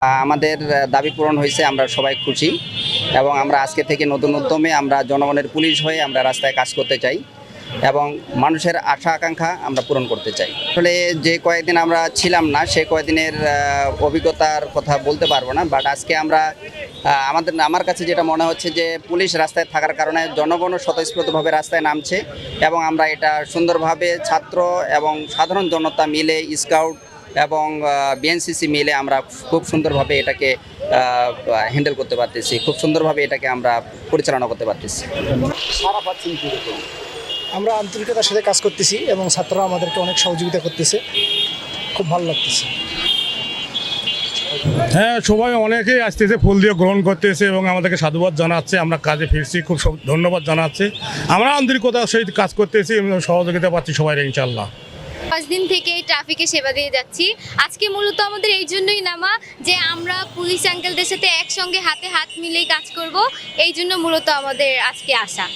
আমাদের দাবি পূরণ হয়েছে, আমরা সবাই খুশি এবং আমরা আজকে থেকে নতুন উদ্যমে আমরা জনগণের পুলিশ হয়ে আমরা রাস্তায় কাজ করতে চাই এবং মানুষের আশা আকাঙ্ক্ষা আমরা পূরণ করতে চাই। আসলে যে কয়েকদিন আমরা ছিলাম না সে কয়েকদিনের অভিজ্ঞতার কথা বলতে পারবো না, বাট আজকে আমরা আমার কাছে যেটা মনে হচ্ছে যে পুলিশ রাস্তায় থাকার কারণে জনগণও স্বতঃস্ফূর্তভাবে রাস্তায় নামছে এবং আমরা এটা সুন্দরভাবে ছাত্র এবং সাধারণ জনতা মিলে, স্কাউট এবং বিএনসিসি মিলে আমরা খুব সুন্দরভাবে এটাকে হ্যান্ডেল করতে পারতেছি, খুব সুন্দরভাবে এটাকে আমরা পরিচালনা করতে পারতেছি। আমরা আন্তরিকতার সাথে কাজ করতেছি এবং ছাত্ররা আমাদেরকে অনেক সহযোগিতা করতেছে, খুব ভালো লাগতেছে। হ্যাঁ, সবাই অনেকেই আসতেছে, ফুল দিয়ে গ্রহণ করতেছে এবং আমাদেরকে সাধুবাদ জানাচ্ছে। আমরা কাজে ফিরছি, খুব ধন্যবাদ জানাচ্ছে। আমরা আন্তরিকতার সহিত কাজ করতেছি এবং সহযোগিতা পাচ্ছি সবাই ইনশাল্লাহ। 5 দিন থেকে ট্রাফিকে সেবা দিয়ে যাচ্ছি। আজকে মূলত আমাদের এই জন্যই নামা যে আমরা পুলিশ আঙ্কেলদের সাথে একসঙ্গে হাতে হাত মিলেই কাজ করব, এই জন্য মূলত আমাদের আজকে আসা।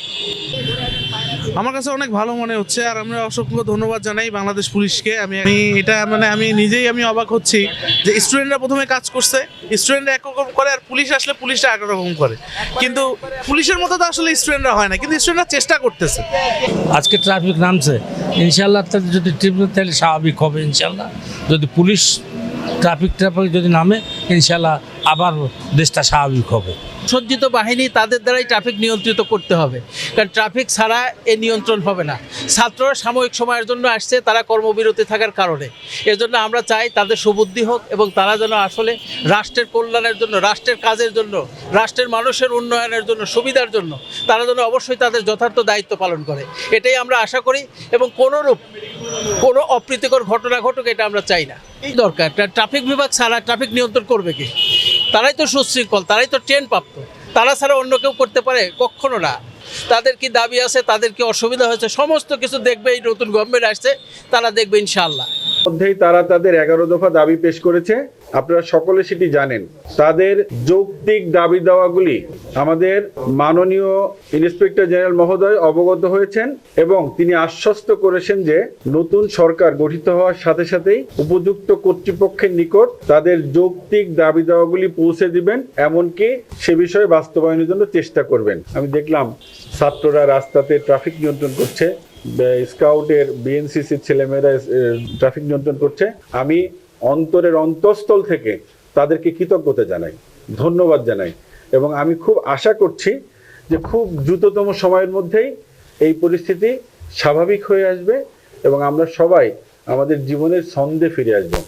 আমার কাছে অনেক ভালো মনে হচ্ছে আর আমরা অসংখ্য ধন্যবাদ জানাই বাংলাদেশ পুলিশকে। আমি এটা আমি নিজেই অবাক হচ্ছি যে স্টুডেন্টরা প্রথমে কাজ করছে, স্টুডেন্টরা একরকম করে আর পুলিশ আসলে পুলিশরা একরকম করে, কিন্তু পুলিশের মতো তো আসলে স্টুডেন্টরা হয় না, কিন্তু স্টুডেন্টরা চেষ্টা করতেছে। আজকে ট্রাফিক নামছে, ইনশাল্লাহ যদি ট্রিপল তাহলে স্বাভাবিক হবে ইনশাল্লাহ। যদি পুলিশ ট্রাফিক যদি নামে ইনশাল্লাহ আবার দেশটা স্বাভাবিক হবে। সজ্জিত বাহিনী তাদের দ্বারাই ট্রাফিক নিয়ন্ত্রিত করতে হবে, কারণ ট্রাফিক ছাড়া এ নিয়ন্ত্রণ হবে না। ছাত্ররা সাময়িক সময়ের জন্য আসছে, তারা কর্মবিরতি থাকার কারণে। এজন্য আমরা চাই তাদের সুবুদ্ধি হোক এবং তারা যেন আসলে রাষ্ট্রের কল্যাণের জন্য, রাষ্ট্রের কাজের জন্য, রাষ্ট্রের মানুষের উন্নয়নের জন্য, সুবিধার জন্য তারা যেন অবশ্যই তাদের যথার্থ দায়িত্ব পালন করে, এটাই আমরা আশা করি। এবং কোনো অপ্রীতিকর ঘটনা ঘটুক এটা আমরা চাই না। এই দরকার, ট্রাফিক বিভাগ ছাড়া ট্রাফিক নিয়ন্ত্রণ করবে কি? তারাই তো সুশৃঙ্খল, তারাই তো ট্রেন প্রাপ্ত, তারা ছাড়া অন্য কেউ করতে পারে? কখনো না। তাদের কি দাবি আছে, তাদের কি অসুবিধা হয়েছে, সমস্ত কিছু দেখবে এই নতুন গভর্নমেন্ট আসছে, তারা দেখবে ইনশাআল্লাহ। মধ্যেই তারা তাদের 11 দফা দাবি পেশ করেছে। আপনারা সকলে সেটি জানেন। তাদের যৌক্তিক দাবি দাওয়াগুলি আমাদের মাননীয় ইন্সপেক্টর জেনারেল মহোদয় অবগত হয়েছেন এবং তিনি আশ্বস্ত করেছেন যে নতুন সরকার গঠিত হওয়ার সাথে সাথেই উপযুক্ত কর্তৃপক্ষের নিকট তাদের যৌক্তিক দাবি দাওয়াগুলি পৌঁছে দিবেন, এমনকি সে বিষয়ে বাস্তবায়নের জন্য চেষ্টা করবেন। আমি দেখলাম ছাত্ররা রাস্তাতে ট্রাফিক নিয়ন্ত্রণ করছে, স্কাউটের বিএনসিসির ছেলেমেয়েরা ট্রাফিক নিয়ন্ত্রণ করছে। আমি অন্তরের অন্তঃস্থল থেকে তাদেরকে কৃতজ্ঞতা জানাই, ধন্যবাদ জানাই এবং আমি খুব আশা করছি যে খুব দ্রুততম সময়ের মধ্যেই এই পরিস্থিতি স্বাভাবিক হয়ে আসবে এবং আমরা সবাই আমাদের জীবনের ছন্দে ফিরে আসবো।